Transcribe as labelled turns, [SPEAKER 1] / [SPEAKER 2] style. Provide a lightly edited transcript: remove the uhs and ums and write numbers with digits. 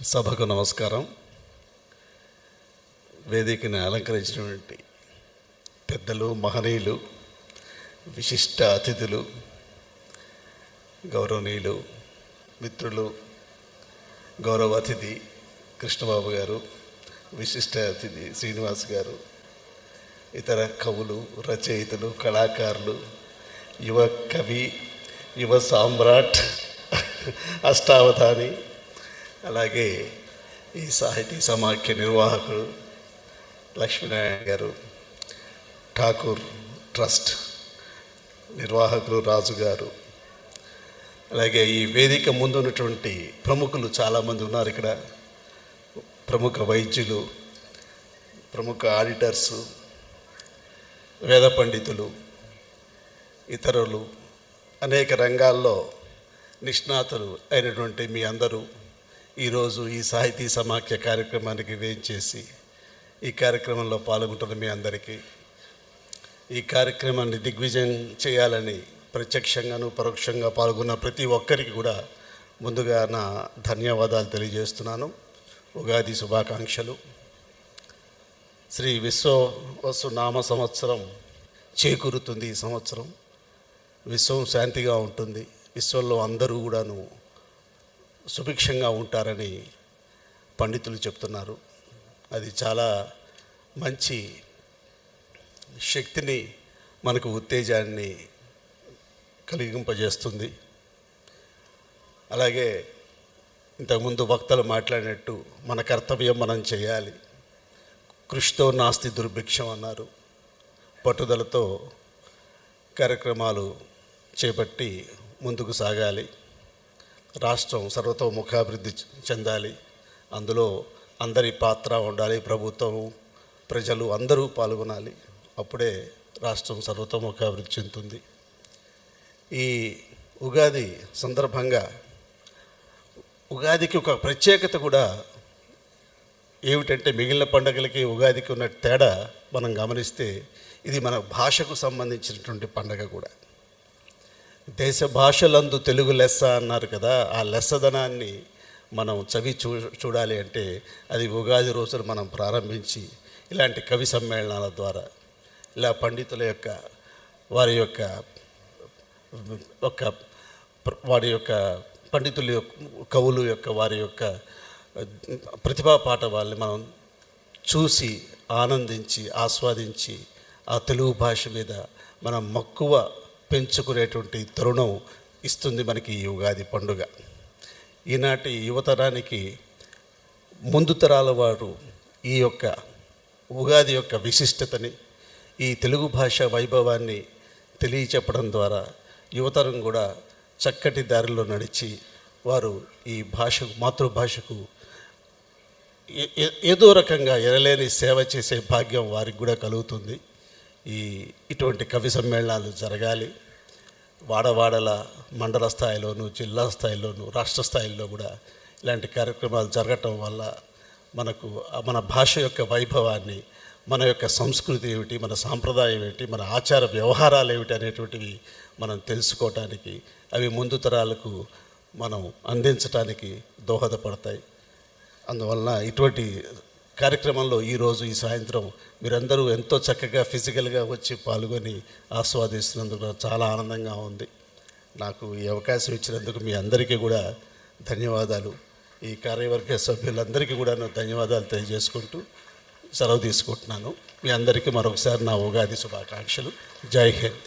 [SPEAKER 1] సభకు నమస్కారం. వేదికను అలంకరించినటువంటి పెద్దలు, మహనీయులు, విశిష్ట అతిథులు, గౌరవనీయులు, మిత్రులు, గౌరవ అతిథి కృష్ణబాబు గారు, విశిష్ట అతిథి శ్రీనివాస్ గారు, ఇతర కవులు, రచయితలు, కళాకారులు, యువ కవి, యువ సామ్రాట్, అష్టావధాని, అలాగే ఈ సాహితీ సమాఖ్య నిర్వాహకులు లక్ష్మీనారాయణ గారు, ఠాకూర్ ట్రస్ట్ నిర్వాహకులు రాజు గారు, అలాగే ఈ వేదిక ముందు ఉన్నటువంటి ప్రముఖులు చాలామంది ఉన్నారు ఇక్కడ. ప్రముఖ వైద్యులు, ప్రముఖ ఆడిటర్సు, వేద పండితులు, ఇతరులు, అనేక రంగాల్లో నిష్ణాతులు అయినటువంటి మీ అందరూ ఈరోజు ఈ సాహితీ సమాఖ్య కార్యక్రమానికి వేయించేసి ఈ కార్యక్రమంలో పాల్గొంటున్న మీ అందరికీ, ఈ కార్యక్రమాన్ని దిగ్విజయం చేయాలని ప్రత్యక్షంగాను పరోక్షంగా పాల్గొన్న ప్రతి ఒక్కరికి కూడా ముందుగా నా ధన్యవాదాలు తెలియజేస్తున్నాను. ఉగాది శుభాకాంక్షలు. శ్రీ విశ్వవసు నామ సంవత్సరం చేకూరుతుంది. ఈ సంవత్సరం విశ్వం శాంతిగా ఉంటుంది, విశ్వంలో అందరూ కూడాను సుభిక్షంగా ఉంటారని పండితులు చెప్తున్నారు. అది చాలా మంచి శక్తిని, మనకు ఉత్తేజాన్ని కలిగింపజేస్తుంది. అలాగే ఇంతకుముందు వక్తలు మాట్లాడినట్టు మన కర్తవ్యం మనం చేయాలి. కృషితో నాస్తి దుర్భిక్షం అన్నారు. పట్టుదలతో కార్యక్రమాలు చేపట్టి ముందుకు సాగాలి. రాష్ట్రం సర్వతోముఖాభివృద్ధి చెందాలి. అందులో అందరి పాత్ర ఉండాలి. ప్రభుత్వం, ప్రజలు అందరూ పాల్గొనాలి. అప్పుడే రాష్ట్రం సర్వతోముఖాభివృద్ధి చెందుతుంది. ఈ ఉగాది సందర్భంగా ఉగాదికి ఒక ప్రత్యేకత కూడా ఏమిటంటే, మిగిలిన పండుగలకి ఉగాదికి ఉన్న తేడా మనం గమనిస్తే ఇది మన భాషకు సంబంధించినటువంటి పండుగ కూడా. దేశ భాషలందు తెలుగు లెస్స అన్నారు కదా. ఆ లెస్సదనాన్ని మనం చూడాలి అంటే అది ఉగాది రోజున మనం ప్రారంభించి ఇలాంటి కవి సమ్మేళనాల ద్వారా, ఇలా పండితుల యొక్క వారి యొక్క పండితుల యొక్క, కవులు యొక్క, వారి యొక్క ప్రతిభా పాఠవాల్ని మనం చూసి ఆనందించి ఆస్వాదించి ఆ తెలుగు భాష మీద మనం మక్కువ పెంచుకునేటువంటి తరుణం ఇస్తుంది మనకి ఈ ఉగాది పండుగ. ఈనాటి యువతరానికి ముందు తరాల వారు ఈ యొక్క ఉగాది యొక్క విశిష్టతని, ఈ తెలుగు భాష వైభవాన్ని తెలియచెప్పడం ద్వారా యువతరం కూడా చక్కటి దారిలో నడిచి వారు ఈ భాషకు, మాతృభాషకు ఏదో రకంగా ఎనలేని సేవ చేసే భాగ్యం వారికి కూడా కలుగుతుంది. ఇటువంటి కవి సమ్మేళనాలు జరగాలి. వాడవాడల మండల స్థాయిలోను, జిల్లా స్థాయిలోను, రాష్ట్ర స్థాయిలో కూడా ఇలాంటి కార్యక్రమాలు జరగటం వల్ల మనకు మన భాష యొక్క వైభవాన్ని, మన యొక్క సంస్కృతి ఏమిటి, మన సాంప్రదాయం ఏమిటి, మన ఆచార వ్యవహారాలు ఏమిటి అనేటువంటివి మనం తెలుసుకోవటానికి, అవి ముందు తరాలకు మనం అందించటానికి దోహదపడతాయి. అందువలన ఇటువంటి కార్యక్రమంలో ఈరోజు ఈ సాయంత్రం మీరందరూ ఎంతో చక్కగా ఫిజికల్గా వచ్చి పాల్గొని ఆస్వాదిస్తున్నందుకు చాలా ఆనందంగా ఉంది. నాకు ఈ అవకాశం ఇచ్చినందుకు మీ అందరికీ కూడా ధన్యవాదాలు. ఈ కార్యవర్గ సభ్యులందరికీ కూడా ధన్యవాదాలు తెలియజేసుకుంటూ సెలవు తీసుకుంటున్నాను. మీ అందరికీ మరొకసారి నా ఉగాది శుభాకాంక్షలు. జై హింద్.